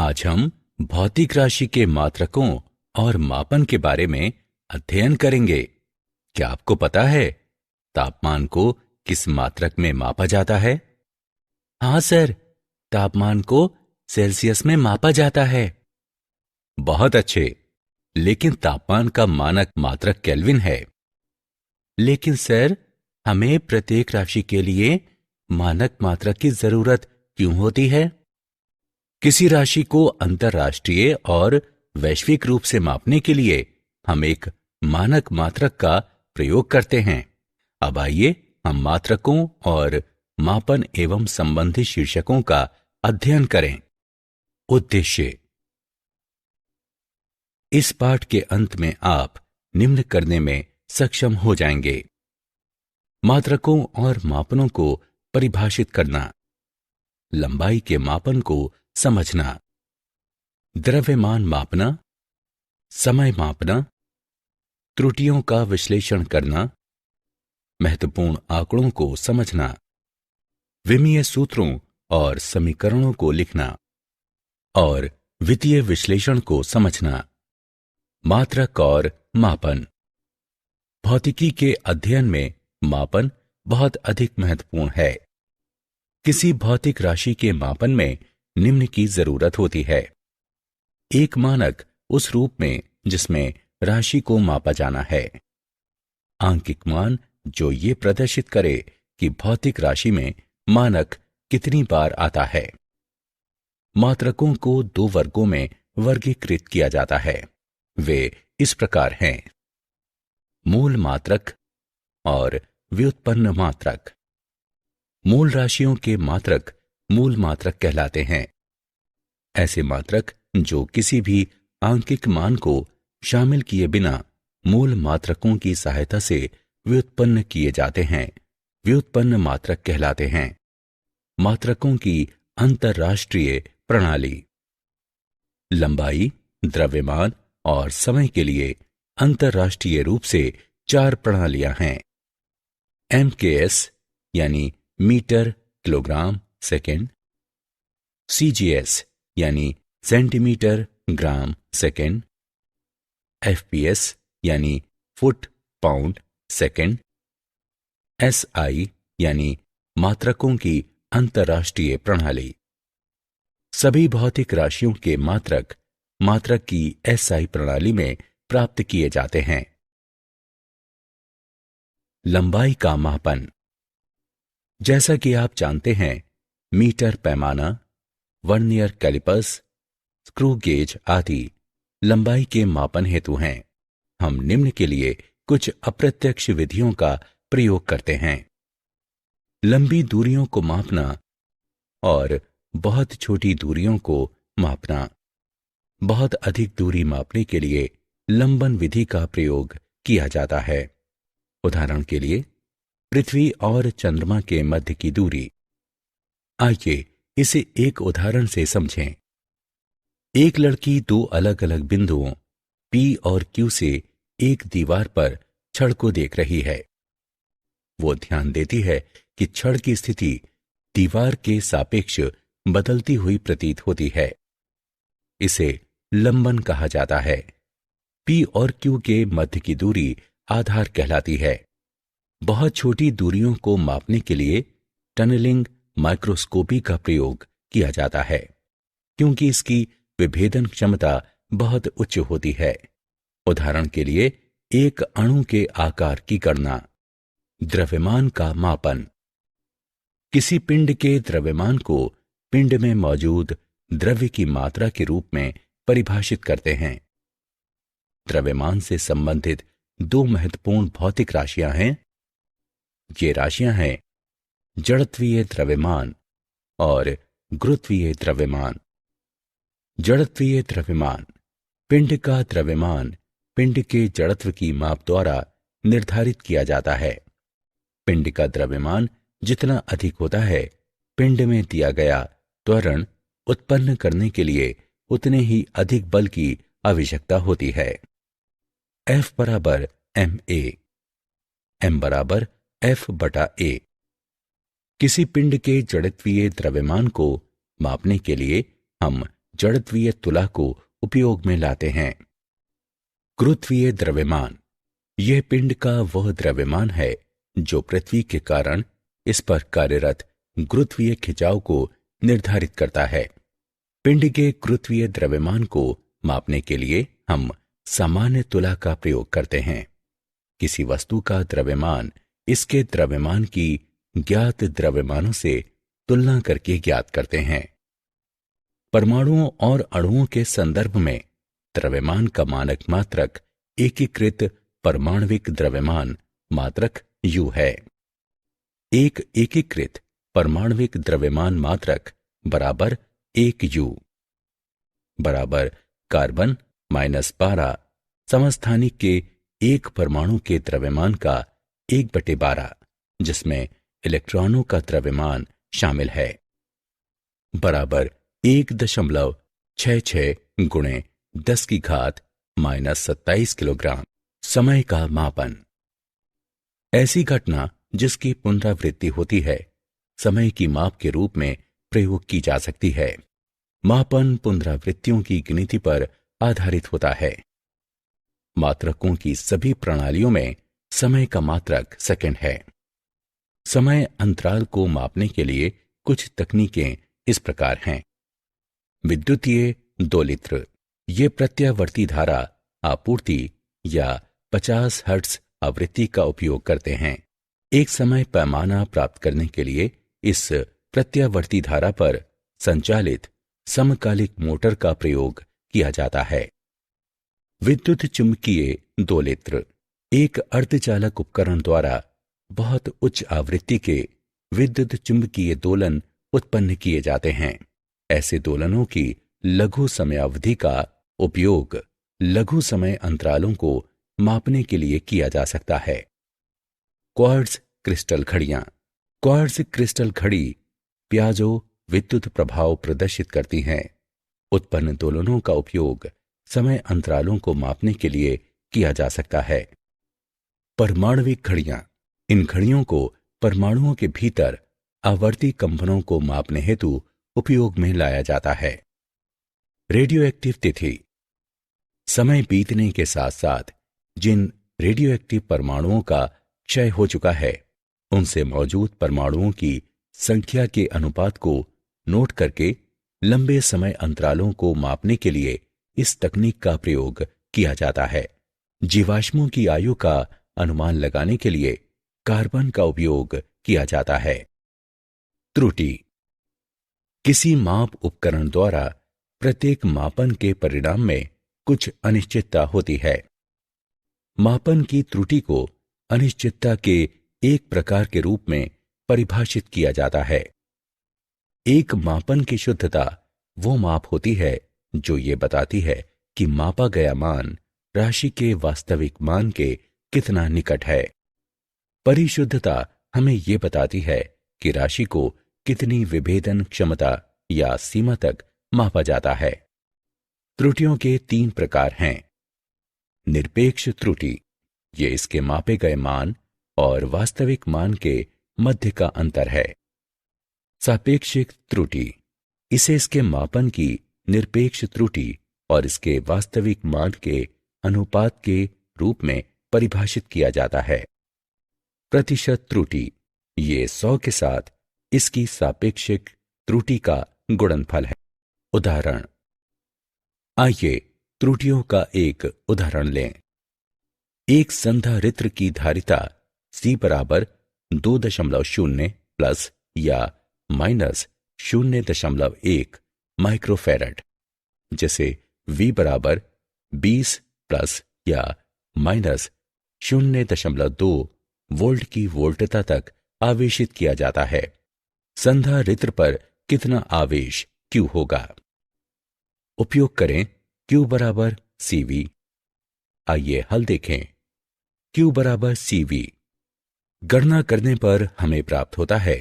आज हम भौतिक राशि के मात्रकों और मापन के बारे में अध्ययन करेंगे। क्या आपको पता है तापमान को किस मात्रक में मापा जाता है? हाँ सर, तापमान को सेल्सियस में मापा जाता है। बहुत अच्छे, लेकिन तापमान का मानक मात्रक केल्विन है। लेकिन सर, हमें प्रत्येक राशि के लिए मानक मात्रक की जरूरत क्यों होती है? किसी राशि को अंतरराष्ट्रीय और वैश्विक रूप से मापने के लिए हम एक मानक मात्रक का प्रयोग करते हैं। अब आइए हम मात्रकों और मापन एवं संबंधित शीर्षकों का अध्ययन करें। उद्देश्य। इस पाठ के अंत में आप निम्न करने में सक्षम हो जाएंगे: मात्रकों और मापनों को परिभाषित करना, लंबाई के मापन को समझना, द्रव्यमान मापना, समय मापना, त्रुटियों का विश्लेषण करना, महत्वपूर्ण आंकड़ों को समझना, विमीय सूत्रों और समीकरणों को लिखना और वित्तीय विश्लेषण को समझना। मात्रक और मापन। भौतिकी के अध्ययन में मापन बहुत अधिक महत्वपूर्ण है। किसी भौतिक राशि के मापन में निम्न की जरूरत होती है: एक मानक उस रूप में जिसमें राशि को मापा जाना है, आंकिक मान जो ये प्रदर्शित करे कि भौतिक राशि में मानक कितनी बार आता है। मात्रकों को दो वर्गों में वर्गीकृत किया जाता है। वे इस प्रकार हैं: मूल मात्रक और व्युत्पन्न मात्रक। मूल राशियों के मात्रक मूल मात्रक कहलाते हैं। ऐसे मात्रक जो किसी भी आंकिक मान को शामिल किए बिना मूल मात्रकों की सहायता से व्युत्पन्न किए जाते हैं, व्युत्पन्न मात्रक कहलाते हैं। मात्रकों की अंतरराष्ट्रीय प्रणाली। लंबाई, द्रव्यमान और समय के लिए अंतरराष्ट्रीय रूप से 4 प्रणालियां हैं: MKS यानी मीटर किलोग्राम सेकेंड, CGS यानी सेंटीमीटर ग्राम सेकेंड, FPS यानी फुट पाउंड सेकेंड, SI यानी मात्रकों की अंतरराष्ट्रीय प्रणाली। सभी भौतिक राशियों के मात्रक मात्रक की SI प्रणाली में प्राप्त किए जाते हैं। लंबाई का मापन। जैसा कि आप जानते हैं, मीटर पैमाना, वर्नियर कैलिपर्स, स्क्रू गेज आदि लंबाई के मापन हेतु हैं। हम निम्न के लिए कुछ अप्रत्यक्ष विधियों का प्रयोग करते हैं: लंबी दूरियों को मापना और बहुत छोटी दूरियों को मापना। बहुत अधिक दूरी मापने के लिए लंबन विधि का प्रयोग किया जाता है। उदाहरण के लिए, पृथ्वी और चंद्रमा के मध्य की दूरी। आइए इसे एक उदाहरण से समझें। एक लड़की 2 अलग अलग बिंदुओं P और Q से एक दीवार पर छड़ को देख रही है। वो ध्यान देती है कि छड़ की स्थिति दीवार के सापेक्ष बदलती हुई प्रतीत होती है। इसे लंबन कहा जाता है। P और Q के मध्य की दूरी आधार कहलाती है। बहुत छोटी दूरियों को मापने के लिए टनलिंग माइक्रोस्कोपी का प्रयोग किया जाता है, क्योंकि इसकी विभेदन क्षमता बहुत उच्च होती है। उदाहरण के लिए, एक अणु के आकार की गणना। द्रव्यमान का मापन। किसी पिंड के द्रव्यमान को पिंड में मौजूद द्रव्य की मात्रा के रूप में परिभाषित करते हैं। द्रव्यमान से संबंधित 2 महत्वपूर्ण भौतिक राशियां हैं। ये राशियां हैं जड़त्वीय द्रव्यमान और गुरुत्वीय द्रव्यमान। जड़त्वीय द्रव्यमान: पिंड का द्रव्यमान पिंड के जड़त्व की माप द्वारा निर्धारित किया जाता है। पिंड का द्रव्यमान जितना अधिक होता है, पिंड में दिया गया त्वरण उत्पन्न करने के लिए उतने ही अधिक बल की आवश्यकता होती है। F बराबर ma, m बराबर F बटा a। किसी पिंड के जड़त्वीय द्रव्यमान को मापने के लिए हम जड़त्वीय तुला को उपयोग में लाते हैं। गुरुत्वीय द्रव्यमान, यह पिंड का वह द्रव्यमान है जो पृथ्वी के कारण इस पर कार्यरत गुरुत्वीय खिंचाव को निर्धारित करता है। पिंड के गुरुत्वीय द्रव्यमान को मापने के लिए हम सामान्य तुला का प्रयोग करते हैं। किसी वस्तु का द्रव्यमान इसके द्रव्यमान की ज्ञात द्रव्यमानों से तुलना करके ज्ञात करते हैं। परमाणुओं और अणुओं के संदर्भ में द्रव्यमान का मानक मात्रक एकीकृत परमाणविक द्रव्यमान मात्रक U है। एक एकीकृत परमाणविक द्रव्यमान मात्रक बराबर 1U बराबर कार्बन -12 समस्थानिक के एक परमाणु के द्रव्यमान का 1/12 जिसमें इलेक्ट्रॉनों का द्रव्यमान शामिल है बराबर 1.66 गुणे 10 की घात -27 किलोग्राम। समय का मापन, ऐसी घटना जिसकी पुनरावृत्ति होती है समय की माप के रूप में प्रयोग की जा सकती है। मापन पुनरावृत्तियों की गिनती पर आधारित होता है। मात्रकों की सभी प्रणालियों में समय का मात्रक सेकंड है। समय अंतराल को मापने के लिए कुछ तकनीकें इस प्रकार हैं। विद्युतीय दोलित्र, ये प्रत्यावर्ती धारा आपूर्ति या 50 हर्ट्ज आवृत्ति का उपयोग करते हैं। एक समय पैमाना प्राप्त करने के लिए इस प्रत्यावर्ती धारा पर संचालित समकालिक मोटर का प्रयोग किया जाता है। विद्युत चुंबकीय दोलित्र, एक अर्धचालक उपकरण द्वारा बहुत उच्च आवृत्ति के विद्युत चुंबकीय दोलन उत्पन्न किए जाते हैं। ऐसे दोलनों की लघु समयावधि का उपयोग लघु समय अंतरालों को मापने के लिए किया जा सकता है। क्वार्ट्ज क्रिस्टल घड़ियां, क्वार्ट्ज क्रिस्टल घड़ी प्याजो विद्युत प्रभाव प्रदर्शित करती हैं। उत्पन्न दोलनों का उपयोग समय अंतरालों को मापने के लिए किया जा सकता है। परमाणविक घड़ियां, इन घड़ियों को परमाणुओं के भीतर आवर्ती कंपनों को मापने हेतु उपयोग में लाया जाता है। रेडियो एक्टिव तिथि, समय बीतने के साथ साथ जिन रेडियो एक्टिव परमाणुओं का क्षय हो चुका है उनसे मौजूद परमाणुओं की संख्या के अनुपात को नोट करके लंबे समय अंतरालों को मापने के लिए इस तकनीक का प्रयोग किया जाता है। जीवाश्मों की आयु का अनुमान लगाने के लिए कार्बन का उपयोग किया जाता है। त्रुटि, किसी माप उपकरण द्वारा प्रत्येक मापन के परिणाम में कुछ अनिश्चितता होती है। मापन की त्रुटि को अनिश्चितता के एक प्रकार के रूप में परिभाषित किया जाता है। एक मापन की शुद्धता वो माप होती है जो ये बताती है कि मापा गया मान राशि के वास्तविक मान के कितना निकट है। परिशुद्धता हमें ये बताती है कि राशि को कितनी विभेदन क्षमता या सीमा तक मापा जाता है। त्रुटियों के 3 प्रकार हैं। निरपेक्ष त्रुटि, ये इसके मापे गए मान और वास्तविक मान के मध्य का अंतर है। सापेक्षिक त्रुटि, इसे इसके मापन की निरपेक्ष त्रुटि और इसके वास्तविक मान के अनुपात के रूप में परिभाषित किया जाता है। प्रतिशत त्रुटि, ये 100 के साथ इसकी सापेक्षिक त्रुटि का गुणनफल है। उदाहरण, आइए त्रुटियों का एक उदाहरण लें। एक संधारित्र की धारिता C बराबर 2.0 प्लस या माइनस 0.1 माइक्रोफैरड, जिसे V बराबर 20 प्लस या माइनस 0.2 वोल्ट की वोल्टता तक आवेशित किया जाता है। संधारित्र पर कितना आवेश Q होगा? उपयोग करें Q बराबर CV। आइए हल देखें। Q बराबर CV गणना करने पर हमें प्राप्त होता है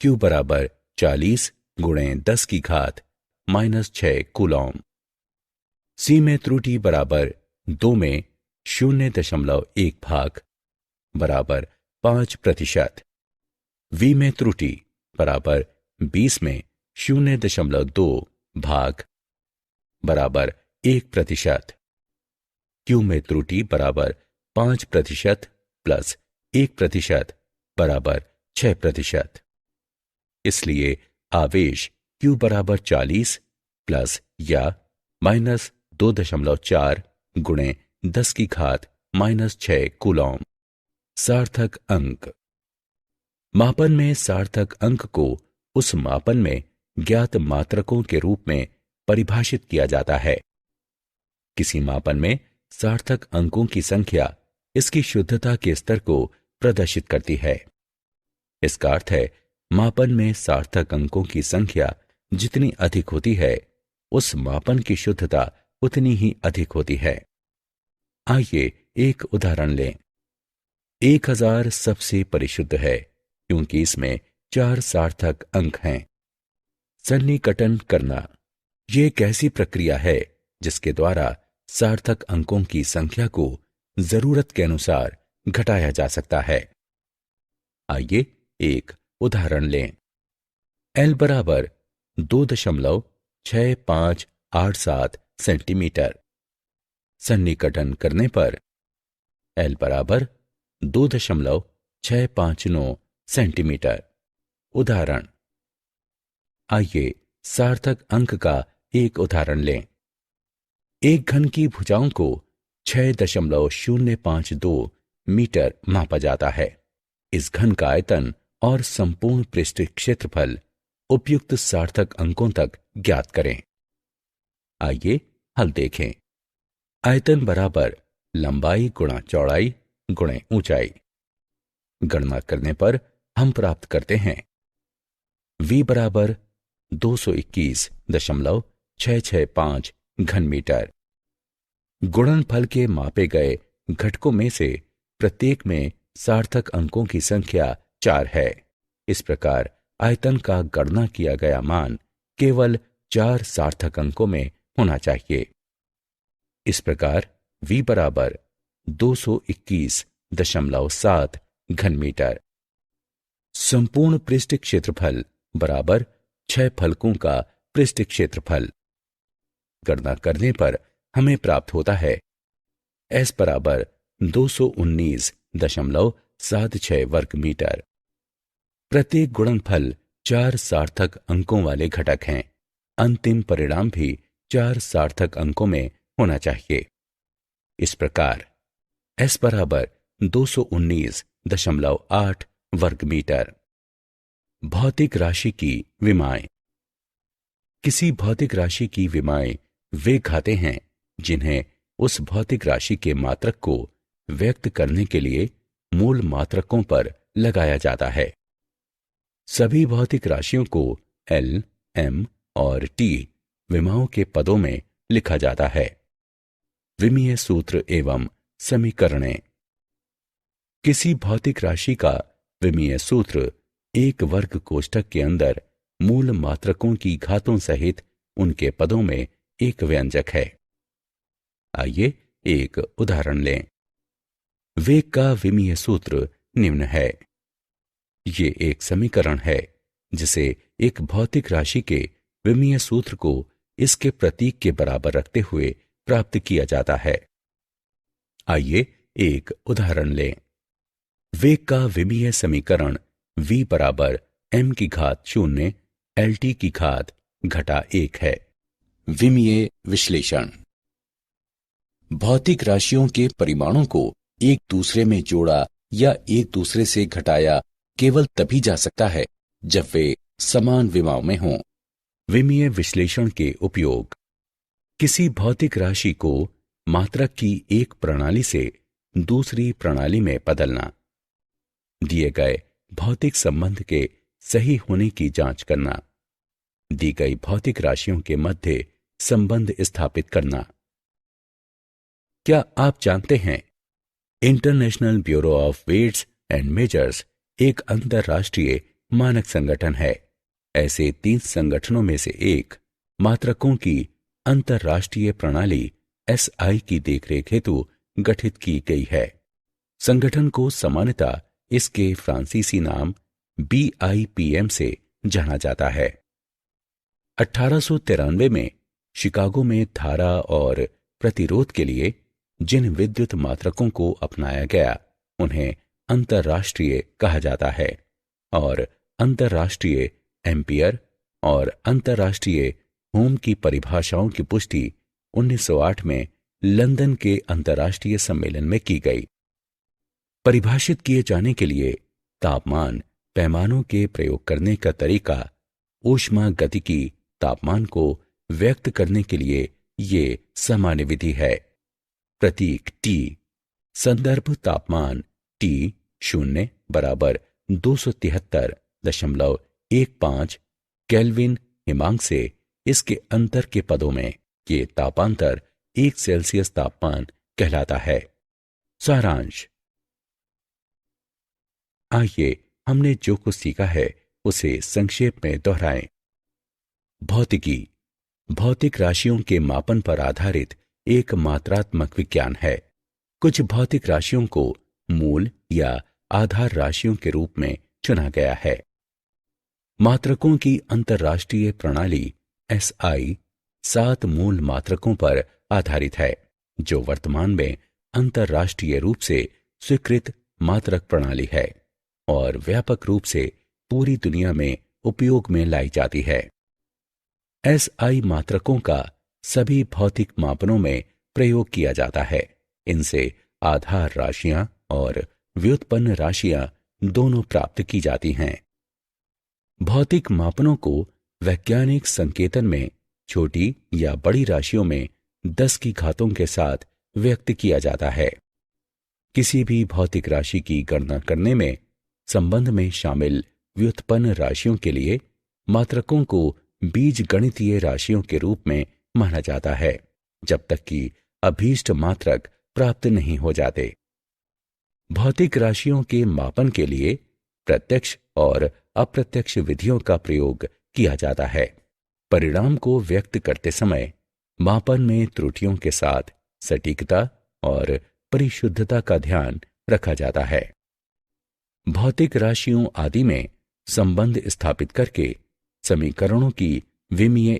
Q बराबर 40 गुणे 10 की घात -6 कूलॉम। C में त्रुटि बराबर 2 में 0.1 भाग बराबर 5%। V में त्रुटि बराबर 20 में 0.2 भाग बराबर 1%। Q में त्रुटि बराबर 5% प्लस 1% बराबर 6%। इसलिए आवेश Q बराबर 40 प्लस या माइनस 2.4 गुणे 10 की घात -6 कूलॉम। सार्थक अंक। मापन में सार्थक अंक को उस मापन में ज्ञात मात्रकों के रूप में परिभाषित किया जाता है। किसी मापन में सार्थक अंकों की संख्या इसकी शुद्धता के स्तर को प्रदर्शित करती है। इसका अर्थ है मापन में सार्थक अंकों की संख्या जितनी अधिक होती है उस मापन की शुद्धता उतनी ही अधिक होती है। आइए एक उदाहरण लें। 1000 सबसे परिशुद्ध है क्योंकि इसमें 4 सार्थक अंक हैं। सन्निकटन करना यह एक ऐसी प्रक्रिया है जिसके द्वारा सार्थक अंकों की संख्या को जरूरत के अनुसार घटाया जा सकता है। आइए एक उदाहरण लें। L बराबर 2.6587 सेंटीमीटर। सन्निकटन करने पर L बराबर 2.659 सेंटीमीटर। उदाहरण। आइए सार्थक अंक का एक उदाहरण लें। एक घन की भुजाओं को 6.052 मीटर मापा जाता है। इस घन का आयतन और संपूर्ण पृष्ठ क्षेत्रफल उपयुक्त सार्थक अंकों तक ज्ञात करें। आइए हल देखें। आयतन बराबर लंबाई गुणा चौड़ाई गुणे ऊंचाई। गणना करने पर हम प्राप्त करते हैं V बराबर 221.665 घन मीटर। गुणनफल के मापे गए घटकों में से प्रत्येक में सार्थक अंकों की संख्या 4 है। इस प्रकार आयतन का गणना किया गया मान केवल 4 सार्थक अंकों में होना चाहिए। इस प्रकार V बराबर 221.7 घन मीटर। संपूर्ण पृष्ठ क्षेत्रफल बराबर 6 फलकों का पृष्ठ क्षेत्रफल। गणना करने पर हमें प्राप्त होता है S बराबर 219.76 वर्ग मीटर। प्रत्येक गुणनफल 4 सार्थक अंकों वाले घटक हैं। अंतिम परिणाम भी 4 सार्थक अंकों में होना चाहिए। इस प्रकार S बराबर 219.8 वर्ग मीटर। भौतिक राशि की विमाएं। किसी भौतिक राशि की विमाएं वे घाते हैं जिन्हें उस भौतिक राशि के मात्रक को व्यक्त करने के लिए मूल मात्रकों पर लगाया जाता है। सभी भौतिक राशियों को L, M और T विमाओं के पदों में लिखा जाता है। विमीय सूत्र एवं समीकरणें। किसी भौतिक राशि का विमीय सूत्र एक वर्ग कोष्ठक के अंदर मूल मात्रकों की घातों सहित उनके पदों में एक व्यंजक है। आइए एक उदाहरण लें। वेग का विमीय सूत्र निम्न है। ये एक समीकरण है जिसे एक भौतिक राशि के विमीय सूत्र को इसके प्रतीक के बराबर रखते हुए प्राप्त किया जाता है। आइए एक उदाहरण लें। वेग का विमीय समीकरण V बराबर m की घात 0 LT की घात घटा 1 है। विमीय विश्लेषण। भौतिक राशियों के परिमाणों को एक दूसरे में जोड़ा या एक दूसरे से घटाया केवल तभी जा सकता है जब वे समान विमाओं में हों। विमीय विश्लेषण के उपयोग। किसी भौतिक राशि को मात्रक की एक प्रणाली से दूसरी प्रणाली में बदलना। दिए गए भौतिक संबंध के सही होने की जांच करना। दी गई भौतिक राशियों के मध्य संबंध स्थापित करना। क्या आप जानते हैं International Bureau of Weights and Measures एक अंतरराष्ट्रीय मानक संगठन है। ऐसे 3 संगठनों में से एक मात्रकों की अंतरराष्ट्रीय प्रणाली SI की देखरेख हेतु गठित की गई है। संगठन को सामान्यतः इसके फ्रांसीसी नाम BIPM से जाना जाता है। 1893 में शिकागो में धारा और प्रतिरोध के लिए जिन विद्युत मात्रकों को अपनाया गया उन्हें अंतर्राष्ट्रीय कहा जाता है और अंतर्राष्ट्रीय एम्पियर और अंतर्राष्ट्रीय ओम की परिभाषाओं की पुष्टि 1908 में लंदन के अंतर्राष्ट्रीय सम्मेलन में की गई। परिभाषित किए जाने के लिए तापमान पैमानों के प्रयोग करने का तरीका ऊष्मागतिकी तापमान को व्यक्त करने के लिए ये सामान्य विधि है। प्रतीक T संदर्भ तापमान T0 बराबर 273.15 केल्विन हिमांक से इसके अंतर के पदों में ये तापांतर 1 सेल्सियस तापमान कहलाता है। सारांश। आइए हमने जो कुछ सीखा है उसे संक्षेप में दोहराएं। भौतिकी भौतिक राशियों के मापन पर आधारित एक मात्रात्मक विज्ञान है। कुछ भौतिक राशियों को मूल या आधार राशियों के रूप में चुना गया है। मात्रकों की अंतर्राष्ट्रीय प्रणाली SI 7 मूल मात्रकों पर आधारित है जो वर्तमान में अंतर्राष्ट्रीय रूप से स्वीकृत मात्रक प्रणाली है और व्यापक रूप से पूरी दुनिया में उपयोग में लाई जाती है। SI मात्रकों का सभी भौतिक मापनों में प्रयोग किया जाता है। इनसे आधार राशियां और व्युत्पन्न राशियां दोनों प्राप्त की जाती हैं। भौतिक मापनों को वैज्ञानिक संकेतन में छोटी या बड़ी राशियों में 10 की घातों के साथ व्यक्त किया जाता है। किसी भी भौतिक राशि की गणना करने में संबंध में शामिल व्युत्पन्न राशियों के लिए मात्रकों को बीजगणितीय राशियों के रूप में माना जाता है जब तक कि अभीष्ट मात्रक प्राप्त नहीं हो जाते। भौतिक राशियों के मापन के लिए प्रत्यक्ष और अप्रत्यक्ष विधियों का प्रयोग किया जाता है। परिणाम को व्यक्त करते समय मापन में त्रुटियों के साथ सटीकता और परिशुद्धता का ध्यान रखा जाता है। भौतिक राशियों आदि में संबंध स्थापित करके समीकरणों की विमीय